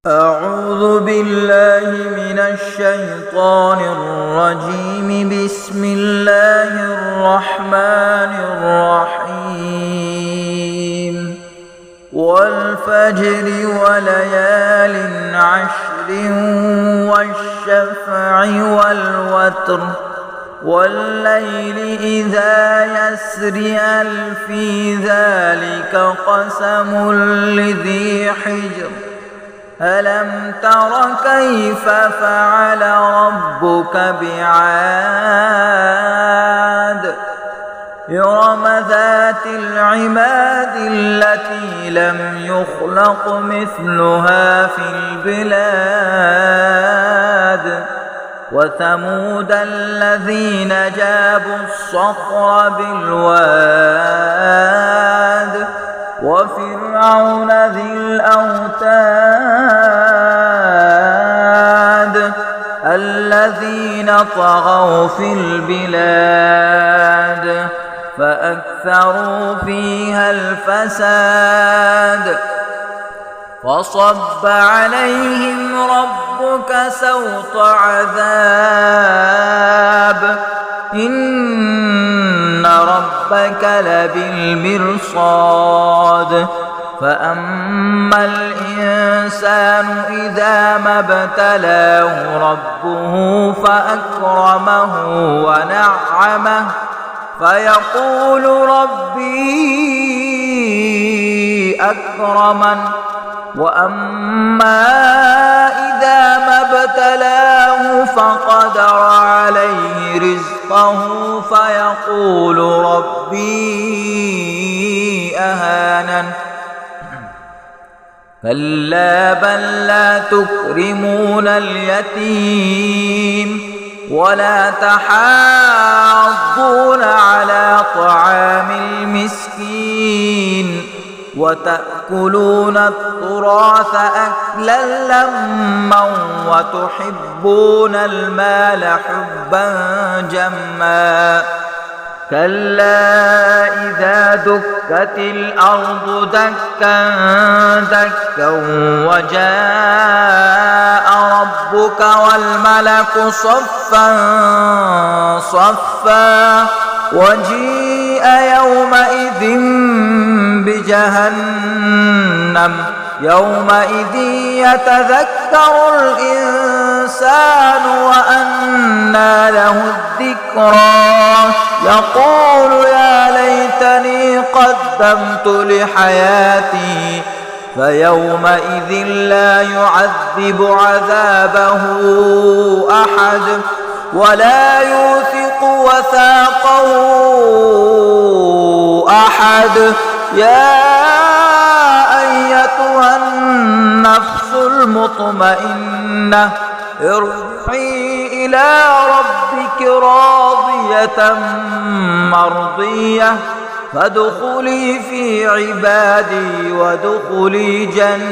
أعوذ بالله من الشيطان الرجيم. بسم الله الرحمن الرحيم. والفجر وليال عشر والشفع والوتر والليل إذا يسر هل في ذلك قسم لذي حجر ألم تر كيف فعل ربك بعاد إرم ذات العماد التي لم يخلق مثلها في البلاد وثمود الذين جابوا الصخر بالواد وفرعون ذي الأوتاد الذين طغوا في البلاد فأكثروا فيها الفساد فصب عليهم ربك سوط عذاب إن ربك لبالمرصاد فأما الإنسان إذا ما ابتلاه ربه فأكرمه ونعمه فيقول ربي أكرمن وأما إذا ما ابتلاه فقدر عليه رزقه فيقول ربي أهانن كلا بل لا تكرمون اليتيم ولا تحاضون على طعام المسكين وتأكلون التراث أكلا لما وتحبون المال حبا جما كلا إذا دكت الأرض دكا دكا وجاء ربك والملك صفا صفا وجيء يومئذ بجهنم يومئذ يتذكر الإنسان وأنى له الذكرى يقول يا ليتني قدمت لحياتي فيومئذ لا يعذب عذابه أحد ولا يوثق وثاقه أحد يا أيتها النفس المطمئنة ارجعي إلى ربك راضية مرضية فادخلي في عبادي وادخلي جنتي.